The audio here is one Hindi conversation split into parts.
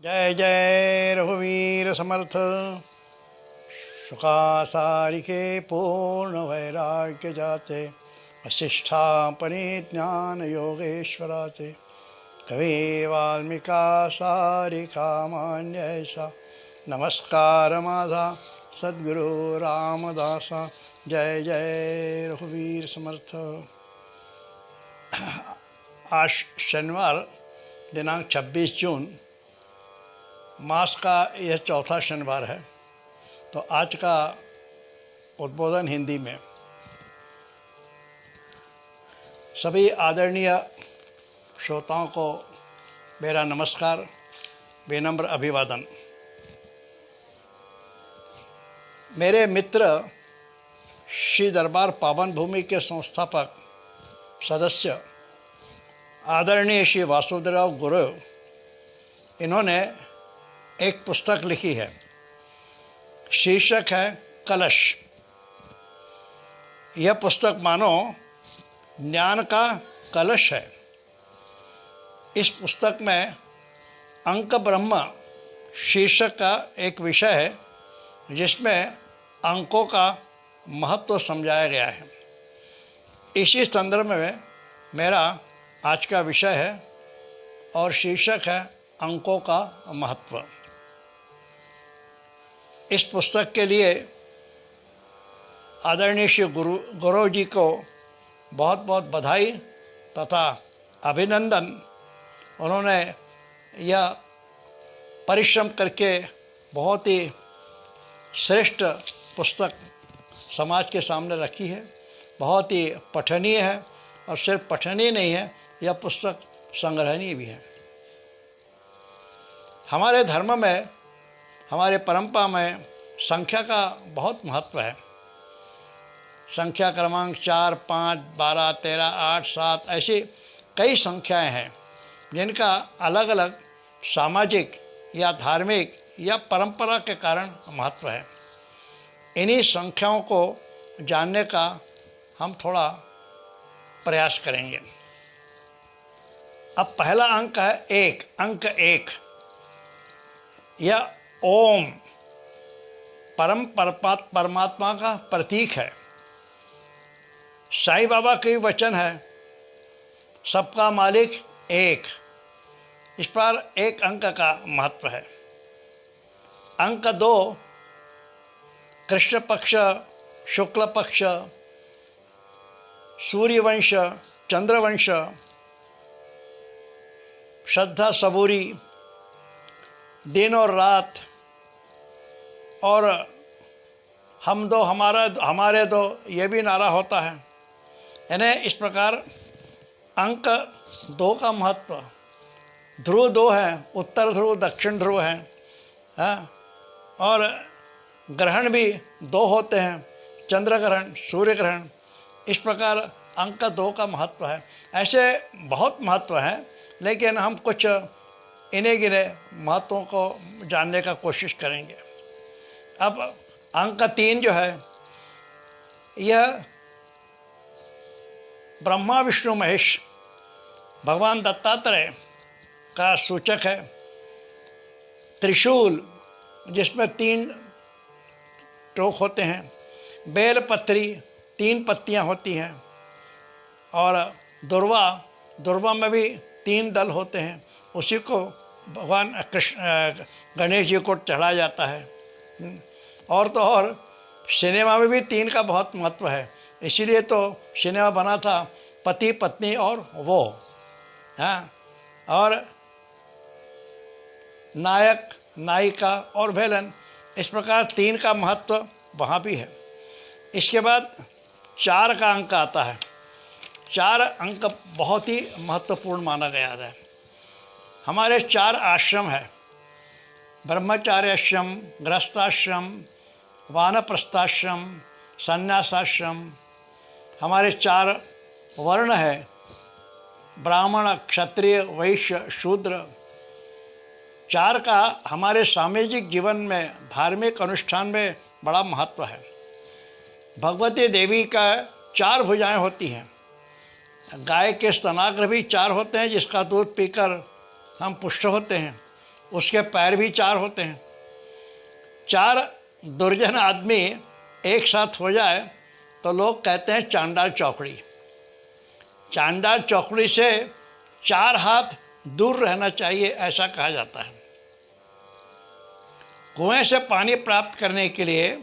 जय जय रघुवीर समर्थ। शुकासारिके पूर्ण वैराग्य जाते, वशिष्ठा परिज्ञान योगेश्वराते। कवि वाल्मीका सारिका मान्य ऐसा, नमस्कार माधा सद्गुरु रामदासा। जय जय रघुवीर समर्थ। आज शनिवार दिनांक 26 जून मास का यह चौथा शनिवार है। तो आज का उद्बोधन हिंदी में। सभी आदरणीय श्रोताओं को मेरा नमस्कार, विनम्र अभिवादन। मेरे मित्र श्री दरबार पावन भूमि के संस्थापक सदस्य आदरणीय श्री वासुदेवराव गुरु, इन्होंने एक पुस्तक लिखी है। शीर्षक है कलश। यह पुस्तक मानो ज्ञान का कलश है। इस पुस्तक में अंक ब्रह्म शीर्षक का एक विषय है, जिसमें अंकों का महत्व समझाया गया है। इसी संदर्भ में मेरा आज का विषय है और शीर्षक है अंकों का महत्व। इस पुस्तक के लिए आदरणीय श्री गुरु जी को बहुत बहुत बधाई तथा अभिनंदन। उन्होंने यह परिश्रम करके बहुत ही श्रेष्ठ पुस्तक समाज के सामने रखी है। बहुत ही पठनीय है और सिर्फ पठनीय नहीं है, यह पुस्तक संग्रहणीय भी है। हमारे धर्म में, हमारे परंपरा में संख्या का बहुत महत्व है। संख्या क्रमांक 4, 5, 12, 13, 8, 7 ऐसी कई संख्याएं हैं, जिनका अलग अलग सामाजिक या धार्मिक या परंपरा के कारण महत्व है। इन्हीं संख्याओं को जानने का हम थोड़ा प्रयास करेंगे। अब पहला अंक है एक। अंक 1 यह ओम परमात्मा का प्रतीक है। साईं बाबा के वचन है, सबका मालिक एक। इस पर एक अंक का महत्व है। अंक 2 कृष्ण पक्ष, शुक्ल पक्ष, सूर्यवंश, चंद्रवंश, श्रद्धा सबूरी, दिन और रात, और हम दो हमारे दो, ये भी नारा होता है। यानी इस प्रकार अंक 2 का महत्व। ध्रुव 2 हैं, उत्तर ध्रुव दक्षिण ध्रुव हैं, और ग्रहण भी 2 होते हैं, चंद्र ग्रहण, सूर्य ग्रहण। इस प्रकार अंक 2 का महत्व है। ऐसे बहुत महत्व हैं, लेकिन हम कुछ इन्हें गिने महत्वों को जानने का कोशिश करेंगे। अब अंक 3 जो है, यह ब्रह्मा विष्णु महेश भगवान दत्तात्रेय का सूचक है। त्रिशूल, जिसमें 3 टोक होते हैं, बेलपत्री 3 पत्तियां होती हैं, और दुर्वा में भी 3 दल होते हैं। उसी को भगवान गणेश जी को चढ़ाया जाता है। और तो और सिनेमा में भी 3 का बहुत महत्व है। इसीलिए तो सिनेमा बना था, पति पत्नी और वो, हाँ, और नायक नायिका और विलेन। इस प्रकार 3 का महत्व वहाँ भी है। इसके बाद 4 का अंक आता है। 4 अंक बहुत ही महत्वपूर्ण माना गया है। हमारे 4 आश्रम है, ब्रह्मचार्याश्रम, गृहस्थाश्रम, वानप्रस्थाश्रम, संन्यासाश्रम। हमारे 4 वर्ण है, ब्राह्मण, क्षत्रिय, वैश्य, शूद्र। 4 का हमारे सामाजिक जीवन में, धार्मिक अनुष्ठान में बड़ा महत्व है। भगवती देवी का 4 भुजाएं होती हैं। गाय के स्तनाग्र भी 4 होते हैं, जिसका दूध पीकर हम पुष्ट होते हैं। उसके पैर भी 4 होते हैं। 4 दुर्जन आदमी एक साथ हो जाए तो लोग कहते हैं चांडाल चौकड़ी। चांडाल चौकड़ी से 4 हाथ दूर रहना चाहिए, ऐसा कहा जाता है। कुएं से पानी प्राप्त करने के लिए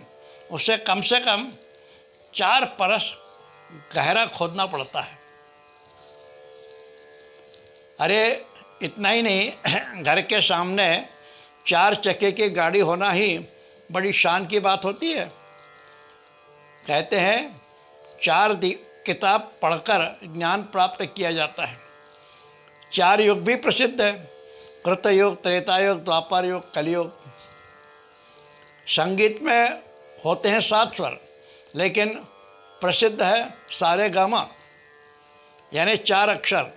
उसे कम से कम 4 परस गहरा खोदना पड़ता है। अरे इतना ही नहीं, घर के सामने 4 चक्के की गाड़ी होना ही बड़ी शान की बात होती है। कहते हैं 4 किताब पढ़कर ज्ञान प्राप्त किया जाता है। 4 युग भी प्रसिद्ध है, कृतयुग, त्रेतायुग, द्वापर युग, कलयुग। संगीत में होते हैं 7 स्वर, लेकिन प्रसिद्ध है सारे गामा, यानी 4 अक्षर।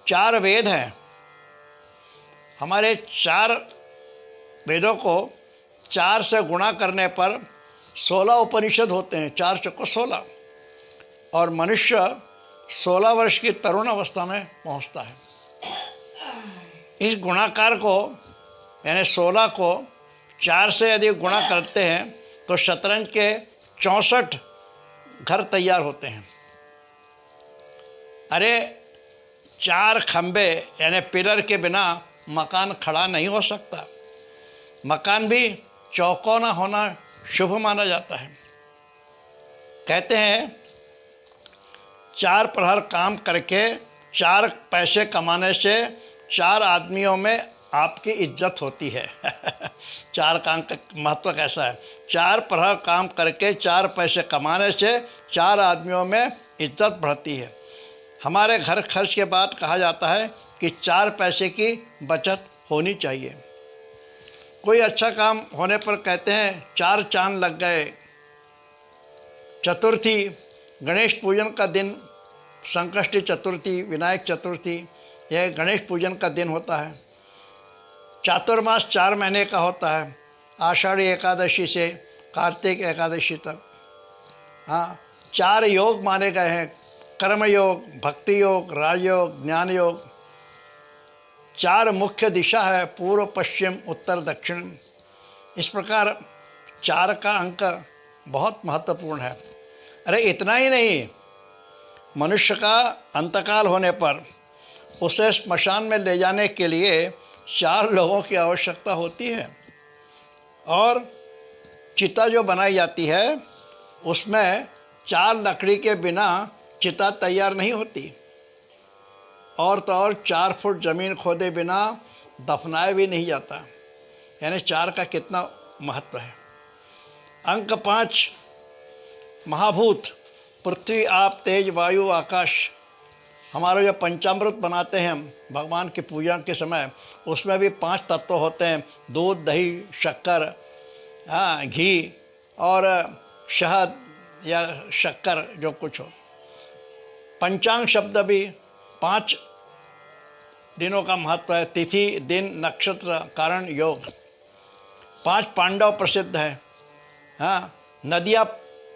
4 वेद हैं। हमारे 4 वेदों को 4 से गुणा करने पर 16 उपनिषद होते हैं। 4 चौको 16, और मनुष्य 16 वर्ष की तरुण अवस्था में पहुंचता है। इस गुणाकार को यानी 16 को 4 से यदि गुणा करते हैं तो शतरंज के 64 घर तैयार होते हैं। अरे 4 खंबे यानी पिलर के बिना मकान खड़ा नहीं हो सकता। मकान भी चौकोना होना शुभ माना जाता है। कहते हैं 4 प्रहर काम करके 4 पैसे कमाने से 4 आदमियों में आपकी इज्जत होती है। 4 काम का महत्व कैसा है? 4 प्रहर काम करके 4 पैसे कमाने से 4 आदमियों में इज्जत बढ़ती है। हमारे घर खर्च के बाद कहा जाता है कि 4 पैसे की बचत होनी चाहिए। कोई अच्छा काम होने पर कहते हैं 4 चांद लग गए। चतुर्थी, गणेश पूजन का दिन, संकष्टी चतुर्थी, विनायक चतुर्थी, यह गणेश पूजन का दिन होता है। चातुर्मास 4 महीने का होता है, आषाढ़ी एकादशी से कार्तिक एकादशी तक। हाँ, 4 योग माने गए हैं, कर्म योग, भक्ति योग, राजयोग, ज्ञान योग। 4 मुख्य दिशा है, पूर्व, पश्चिम, उत्तर, दक्षिण। इस प्रकार 4 का अंक बहुत महत्वपूर्ण है। अरे इतना ही नहीं, मनुष्य का अंतकाल होने पर उसे स्मशान में ले जाने के लिए 4 लोगों की आवश्यकता होती है। और चिता जो बनाई जाती है उसमें 4 लकड़ी के बिना चिता तैयार नहीं होती। और तो और 4 फुट ज़मीन खोदे बिना दफनाया भी नहीं जाता। यानी 4 का कितना महत्व है। अंक 5, महाभूत, पृथ्वी, आप, तेज, वायु, आकाश। हमारा जो पंचामृत बनाते हैं हम भगवान की पूजा के समय, उसमें भी 5 तत्व होते हैं। दूध, दही, शक्कर, घी और शहद या शक्कर, जो कुछ हो। पंचांग शब्द भी 5 दिनों का महत्व है। तिथि, दिन, नक्षत्र, कारण, योग। 5 पांडव प्रसिद्ध है। हाँ, नदियाँ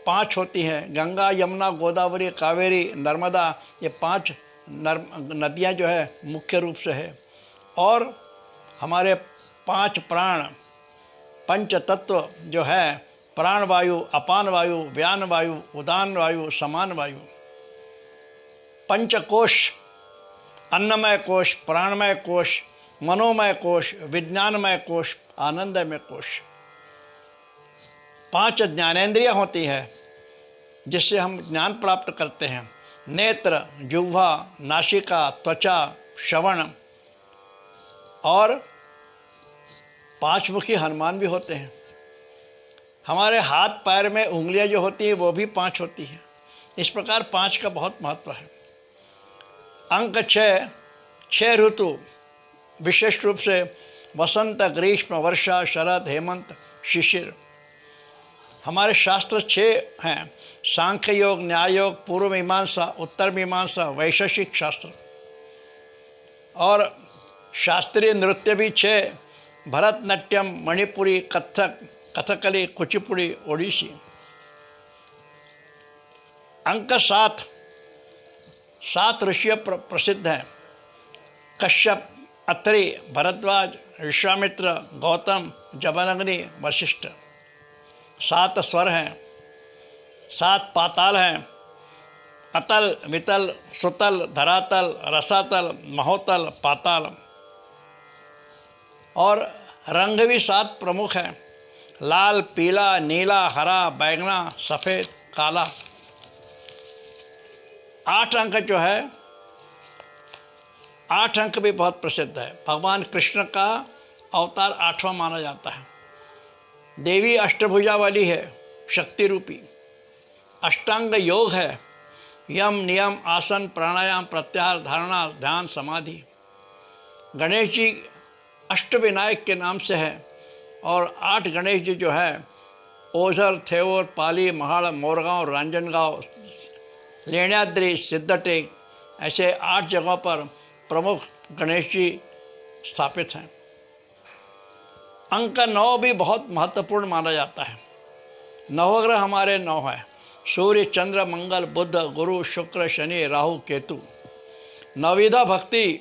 5 होती हैं, गंगा, यमुना, गोदावरी, कावेरी, नर्मदा। ये 5 नदियाँ जो है मुख्य रूप से है। और हमारे 5 प्राण, पंच तत्व जो है, प्राण वायु, अपान वायु, व्यान वायु, उदान वायु, समान वायु। पंचकोश, अन्नमय कोश, प्राणमय कोश, मनोमय कोश, विज्ञानमय कोश, आनंदमय कोश। 5 ज्ञानेंद्रियाँ होती है जिससे हम ज्ञान प्राप्त करते हैं। नेत्र, जिह्वा, नासिका, त्वचा, श्रवण। और 5 मुखी हनुमान भी होते हैं। हमारे हाथ पैर में उंगलियां जो होती हैं वो भी 5 होती हैं। इस प्रकार 5 का बहुत महत्व है। अंक 6 ऋतु, विशेष रूप से वसंत, ग्रीष्म, वर्षा, शरद, हेमंत, शिशिर। हमारे शास्त्र 6 हैं, सांख्य योग, न्याय योग, पूर्व मीमांसा, उत्तर मीमांसा, वैशेषिक शास्त्र। और शास्त्रीय नृत्य भी 6, भरतनाट्यम, मणिपुरी, कथक, कथकली, कुचिपुड़ी, ओडिसी। अंक 7 ऋषि प्रसिद्ध हैं। कश्यप, अत्रि, भरद्वाज, विश्वामित्र, गौतम, जमदग्नि, वशिष्ठ। 7 स्वर हैं, 7 पाताल हैं, अतल, वितल, सुतल, धरातल, रसातल, महोतल, पाताल। और रंग भी 7 प्रमुख हैं, लाल, पीला, नीला, हरा, बैंगना, सफ़ेद, काला। 8 अंक जो है, 8 अंक भी बहुत प्रसिद्ध है। भगवान कृष्ण का अवतार 8वां माना जाता है। देवी अष्टभुजा वाली है, शक्ति रूपी। अष्टांग योग है, यम, नियम, आसन, प्राणायाम, प्रत्याहार, धारणा, ध्यान, समाधि। गणेश जी अष्टविनायक के नाम से है। और 8 गणेश जी जो है, ओझर, थेवर, पाली, महाड़, मोरगांव, रांजनगांव, लेण्याद्रि, सिद्धटेक, ऐसे 8 जगहों पर प्रमुख गणेश जी स्थापित हैं। अंक 9 भी बहुत महत्वपूर्ण माना जाता है। नवग्रह हमारे 9 हैं, सूर्य, चंद्र, मंगल, बुध, गुरु, शुक्र, शनि, राहु, केतु। नवविधा भक्ति,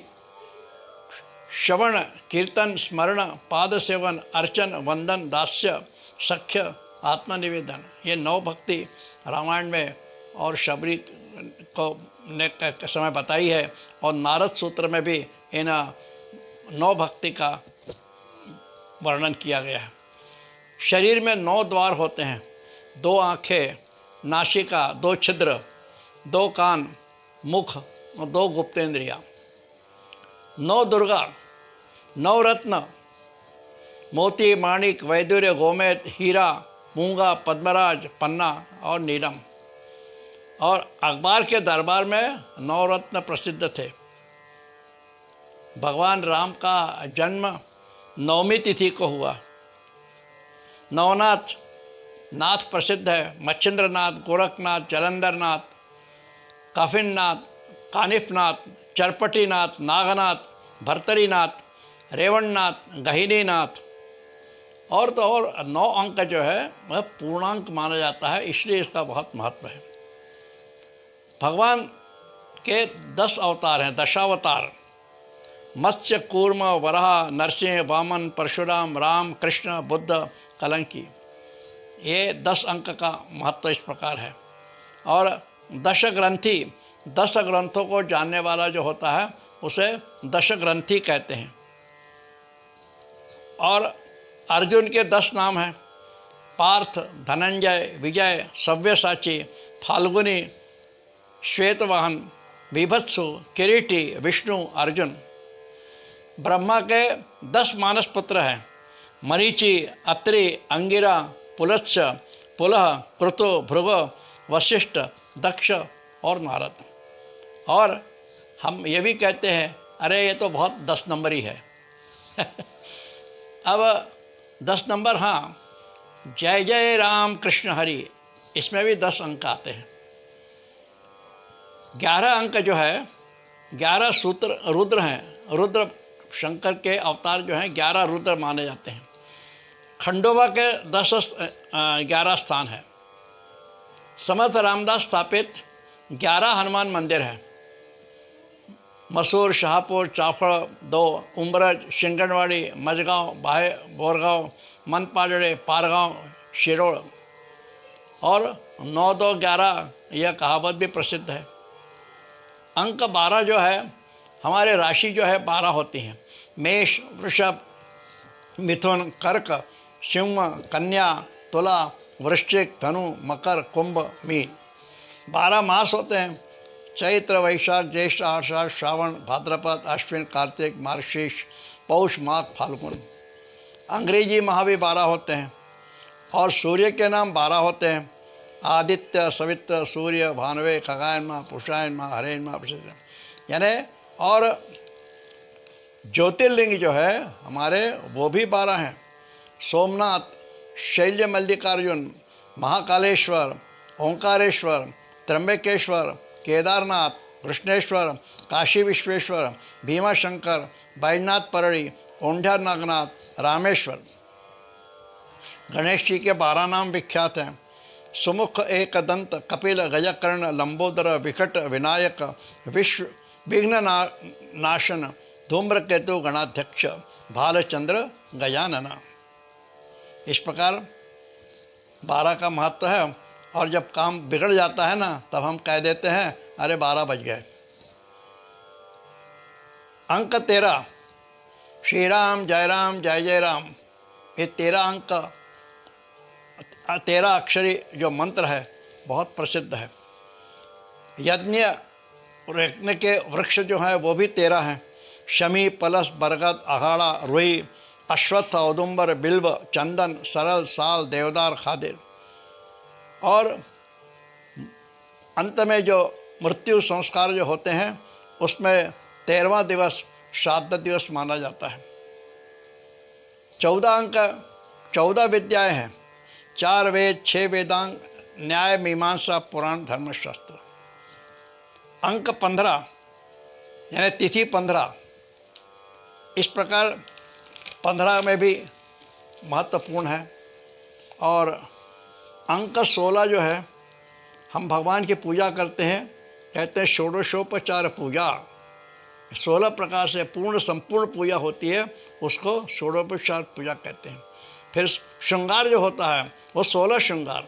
श्रवण, कीर्तन, स्मरण, पाद सेवन, अर्चन, वंदन, दास्य, सख्य, आत्मनिवेदन, ये 9 भक्ति रामायण में और शबरी को ने समय बताई है। और नारद सूत्र में भी इन 9 भक्ति का वर्णन किया गया है। शरीर में 9 द्वार होते हैं, 2 आँखें, नासिका, 2 छिद्र, 2 कान, मुख और 2 गुप्तेंद्रियाँ। 9 दुर्गा, 9 रत्न, मोती, माणिक, वैदुर्य, गोमेद, हीरा, मूंगा, पद्मराज, पन्ना और नीलम। और अखबार के दरबार में 9 रत्न प्रसिद्ध थे। भगवान राम का जन्म 9वीं तिथि को हुआ। नवनाथ नाथ प्रसिद्ध है, मच्छिंद्रनाथ, गोरखनाथ, जलंधरनाथ, काफिननाथ, कानिफनाथ, चरपटीनाथ, नागनाथ, भर्तरीनाथ, रेवणनाथ, गहिनीनाथ। और तो और 9 अंक जो है वह पूर्णांक माना जाता है, इसलिए इसका बहुत महत्व है। भगवान के 10 अवतार हैं, दशावतार। मत्स्य, कूर्म, वराह, नरसिंह, वामन, परशुराम, राम, कृष्ण, बुद्ध, कलंकी। ये 10 अंक का महत्व इस प्रकार है। और 10 ग्रंथि, 10 ग्रंथों को जानने वाला जो होता है उसे 10 ग्रंथि कहते हैं। और अर्जुन के 10 नाम हैं, पार्थ, धनंजय, विजय, सव्यसाची, फाल्गुनी, श्वेतवाहन, बीभत्सु, किरीटी, विष्णु, अर्जुन। ब्रह्मा के 10 मानस पुत्र हैं, मरीचि, अत्रि, अंगिरा, पुलत्स्य, पुलह, कृतो, भृग, वशिष्ठ, दक्ष और नारद। और हम ये भी कहते हैं, अरे ये तो बहुत 10 नंबरी है। अब 10 नंबर, हाँ, जय जय राम कृष्ण हरि, इसमें भी 10 अंक आते हैं। 11 अंक जो है, 11 सूत्र रुद्र हैं। रुद्र शंकर के अवतार जो हैं 11 रुद्र माने जाते हैं। खंडोबा के 11 स्थान है। समर्थ रामदास स्थापित 11 हनुमान मंदिर हैं। मसूर, शाहपुर, चाफड़, 2, उमरज, शिंगणवाड़ी, मजगांव, बाहे, बोरगांव, मनपाजड़े, पारगांव, शिरोड़। और 9, 2, 11 यह कहावत भी प्रसिद्ध है। अंक 12 जो है, हमारे राशि जो है 12 होती हैं। मेष, वृषभ, मिथुन, कर्क, सिंह, कन्या, तुला, वृश्चिक, धनु, मकर, कुंभ, मीन। 12 मास होते हैं, चैत्र, वैशाख, ज्येष्ठ, आषाढ़, श्रावण, भाद्रपद, अश्विन, कार्तिक, मार्गशीर्ष, पौष, माघ, फाल्गुन। अंग्रेजी माह भी 12 होते हैं। और सूर्य के नाम 12 होते हैं, आदित्य, सवित्र, सूर्य, भानवे, खगायन माह, पुषायन माह, हरेन माह, यानी। और ज्योतिर्लिंग जो है हमारे वो भी 12 हैं। सोमनाथ, शैल्य मल्लिकार्जुन, महाकालेश्वर, ओंकारेश्वर, त्र्यंबकेश्वर, केदारनाथ, कृष्णेश्वर, काशी विश्वेश्वर, भीमाशंकर, बैजनाथ परड़ी, ओंढा नागनाथ, रामेश्वर। गणेश जी के 12 नाम विख्यात हैं। सुमुख, एकदंत, कपिल, गजकर्ण, लंबोदर, विकट, विनायक, विश्व, विघ्न नाशन, धूम्रकेतु गणाध्यक्ष भालचंद्र गजानना। इस प्रकार 12 का महत्व है। और जब काम बिगड़ जाता है ना, तब हम कह देते हैं अरे 12 बज गए। अंक 13, श्री राम जय जय राम, ये 13 अंक 13 अक्षरी जो मंत्र है बहुत प्रसिद्ध है। यज्ञ के वृक्ष जो हैं वो भी 13 हैं। शमी, पलस, बरगद, अघाड़ा, रुई, अश्वत्थ, औदुंबर, बिल्व, चंदन, सरल, साल, देवदार, खादिर। और अंत में जो मृत्यु संस्कार जो होते हैं उसमें 13वां दिवस श्राद्ध दिवस माना जाता है। 14 अंक 14 विद्याएं हैं। 4 वेद, 6 वेदांग, न्याय, मीमांसा, पुराण, धर्मशास्त्र। अंक 15 यानी तिथि 15। इस प्रकार 15 में भी महत्वपूर्ण है। और अंक 16 जो है, हम भगवान की पूजा करते हैं, कहते हैं षोडशोपचार पूजा। 16 प्रकार से पूर्ण संपूर्ण पूजा होती है, उसको षोडशोपचार पूजा कहते हैं। फिर श्रृंगार जो होता है वो 16 श्रृंगार।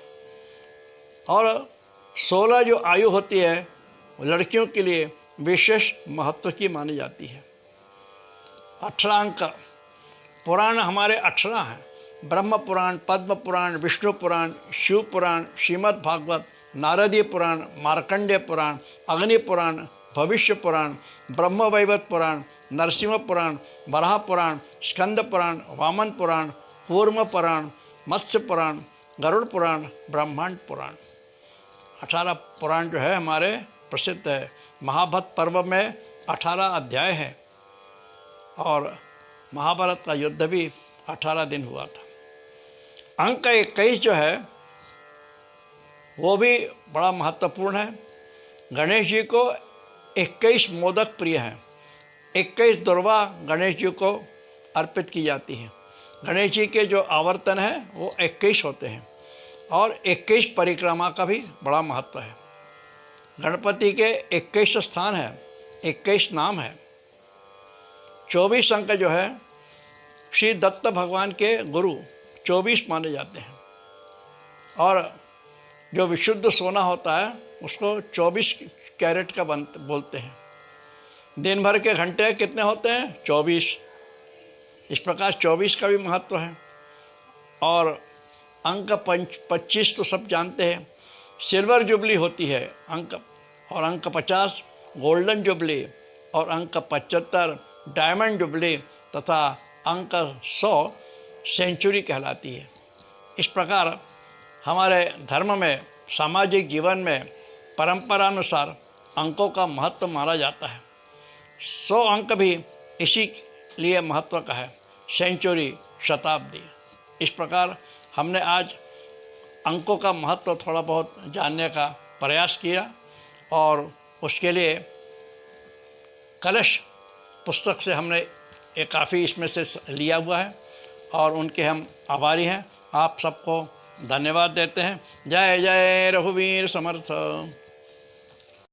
और 16 जो आयु होती है लड़कियों के लिए विशेष महत्व की मानी जाती है। 18 अंक पुराण हमारे 18 हैं। ब्रह्म पुराण, पद्म पुराण, विष्णु पुराण, शिव पुराण, श्रीमद् भागवत, नारदीय पुराण, मार्कंडेय पुराण, अग्नि पुराण, भविष्य पुराण, ब्रह्म वैवर्त पुराण, नरसिंह पुराण, वराह पुराण, स्कंद पुराण, वामन पुराण, कूर्म पुराण, मत्स्य पुराण, गरुड़ पुराण, ब्रह्मांड पुराण। 18 पुराण जो है हमारे प्रसिद्ध है। महाभारत पर्व में 18 अध्याय हैं और महाभारत का युद्ध भी 18 दिन हुआ था। अंक 21 जो है वो भी बड़ा महत्वपूर्ण है। गणेश जी को 21 मोदक प्रिय हैं। 21 दुर्वा गणेश जी को अर्पित की जाती हैं। गणेश जी के जो आवर्तन हैं वो 21 होते हैं। और 21 परिक्रमा का भी बड़ा महत्व है। गणपति के 21 स्थान हैं, 21 नाम हैं। 24 अंक जो है श्री दत्त भगवान के गुरु 24 माने जाते हैं। और जो विशुद्ध सोना होता है उसको 24 कैरेट का बोलते हैं। दिन भर के घंटे कितने होते हैं? 24। इस प्रकार 24 का भी महत्व है। और अंक 25 तो सब जानते हैं, सिल्वर जुबली होती है अंक। और अंक 50 गोल्डन जुबली, और अंक 75 डायमंड जुबली, तथा अंक 100 सेंचुरी कहलाती है। इस प्रकार हमारे धर्म में, सामाजिक जीवन में परंपरानुसार अंकों का महत्व माना जाता है। 100 अंक भी इसी लिए महत्व का है, सेंचुरी, शताब्दी। इस प्रकार हमने आज अंकों का महत्व थोड़ा बहुत जानने का प्रयास किया। और उसके लिए कलश पुस्तक से हमने एक काफ़ी इसमें से लिया हुआ है और उनके हम आभारी हैं। आप सबको धन्यवाद देते हैं। जय जय रघुवीर समर्थ।